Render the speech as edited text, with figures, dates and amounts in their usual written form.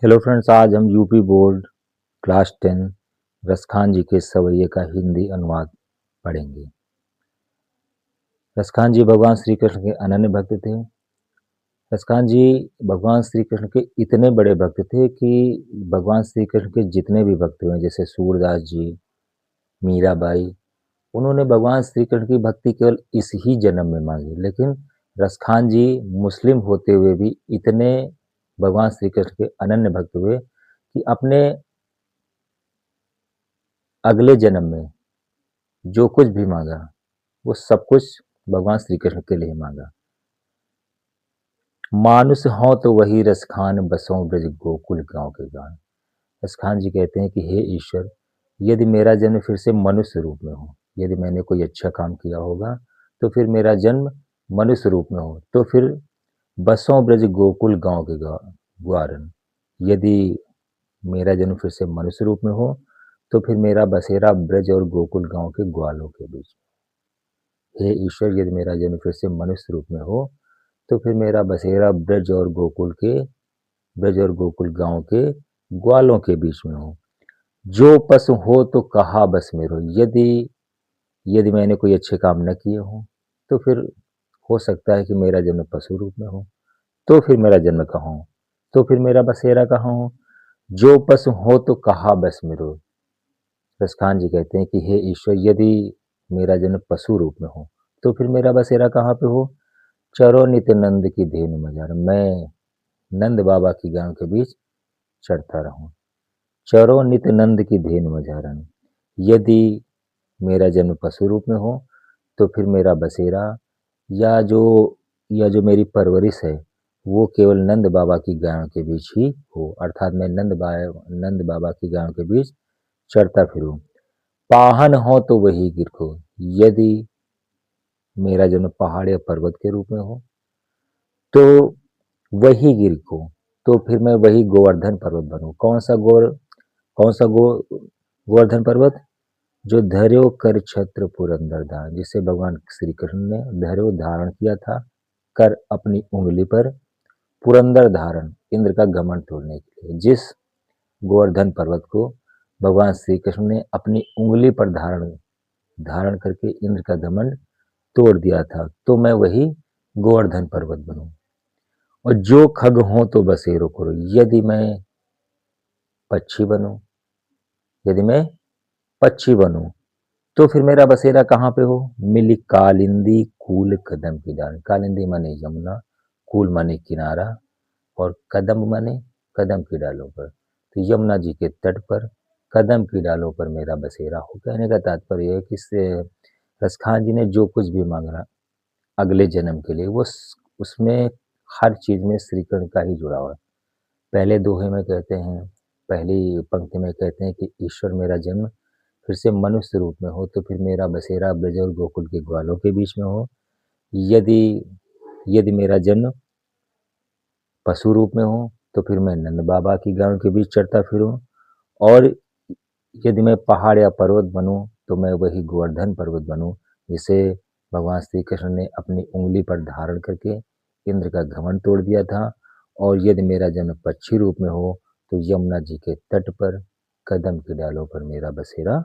Hello friends, आज हम UP board class 10 Raskhan जी के सवैये का हिंदी अनुवाद पढ़ेंगे। रसखान जी भगवान श्री कृष्ण के अनन्य भक्त थे। रसखान जी भगवान श्री कृष्ण के इतने बड़े भक्त थे कि भगवान श्री कृष्ण के जितने भी भक्त हुए जैसे सूरदास जी, मीराबाई, उन्होंने भगवान श्री कृष्ण की भक्ति केवल इस ही जन्म में मांगी। लेकिन रसखान जी मुस्लिम होते हुए भी इतने भगवान श्री कृष्ण के अनन्य भक्त हुए कि अपने अगले जन्म में जो कुछ भी मांगा वो सब कुछ भगवान श्री कृष्ण के लिए मांगा। मानुष हो तो वही रसखान, बसों ब्रज गोकुल गांव के गान। रसखान जी कहते हैं कि हे ईश्वर, यदि मेरा जन्म फिर से मनुष्य रूप में हो, यदि मैंने कोई अच्छा काम किया होगा तो फिर मेरा जन्म मनुष्य रूप में हो, तो फिर बसों ब्रज गोकुल गांव के ग्वारन। यदि मेरा जन्म फिर से मनुष्य रूप में हो तो फिर मेरा बसेरा ब्रज और गोकुल गांव के ग्वालों के बीच। हे ईश्वर, यदि मेरा जन्म फिर से मनुष्य रूप में हो तो फिर मेरा बसेरा ब्रज और गोकुल गांव के ग्वालों के बीच में हो। जो पशु हो तो कहा बस मेरो। यदि यदि मैंने कोई अच्छे काम न किए हो तो फिर हो सकता है कि मेरा जन्म पशु रूप में हो, तो फिर मेरा जन्म कहाँ हो, तो फिर मेरा बसेरा कहाँ हो। जो पशु हो तो कहा बस मेरो। रसखान जी कहते हैं कि हे ईश्वर, यदि मेरा जन्म पशु रूप में हो तो फिर मेरा बसेरा कहाँ पे हो। चरो नित नंद की धेनु मझार। मैं नंद बाबा की गांव के बीच चढ़ता रहूं। चरो नित नंद की धेनु मझारन। यदि मेरा जन्म पशु रूप में हो तो फिर मेरा बसेरा या जो या जो मेरी परवरिश है वो केवल नंद बाबा की गायों के बीच ही हो, अर्थात मैं नंद बाबा की गायों के बीच चढ़ता फिरूं। पाहन हो तो वही गिरखो। यदि मेरा जन्म पहाड़ या पर्वत के रूप में हो तो वही गिरखो, तो फिर मैं वही गोवर्धन पर्वत बनूं। कौन सा गोवर्धन पर्वत? जो धर्यो कर छत्र पुरंदर दान, जिसे भगवान श्री कृष्ण ने धर्यो धारण किया था कर अपनी उंगली पर, पुरंदर धारण इंद्र का घमंड तोड़ने के लिए। जिस गोवर्धन पर्वत को भगवान श्री कृष्ण ने अपनी उंगली पर धारण धारण करके इंद्र का घमंड तोड़ दिया था, तो मैं वही गोवर्धन पर्वत बनूं। और जो खग हो तो बसेरो करो। पक्षी बनूं यदि मैं पक्षी बनूं तो फिर मेरा बसेरा कहाँ पे हो। मिली कालिंदी कूल कदम की डाल। कालिंदी माने यमुना, कूल माने किनारा, और कदम माने कदम की डालों पर। तो यमुना जी के तट पर कदम की डालों पर मेरा बसेरा हो। कहने का तात्पर्य है कि रसखान जी ने जो कुछ भी मांगा अगले जन्म के लिए वो उसमें हर चीज में श्री कृष्ण का ही जुड़ा हुआ है। पहले दोहे में कहते हैं, पहली पंक्ति में कहते हैं कि ईश्वर, मेरा जन्म फिर से मनुष्य रूप में हो तो फिर मेरा बसेरा ब्रज और गोकुल के ग्वालों के बीच में हो। यदि यदि मेरा जन्म पशु रूप में हो तो फिर मैं नंद बाबा की गायों के बीच चढ़ता फिरूं। और यदि मैं पहाड़ या पर्वत बनूं तो मैं वही गोवर्धन पर्वत बनूं, जिसे भगवान श्री कृष्ण ने अपनी उंगली पर धारण करके इंद्र का घमंड तोड़ दिया था। और यदि मेरा जन्म पक्षी रूप में हो तो यमुना जी के तट पर कदम की डालों पर मेरा बसेरा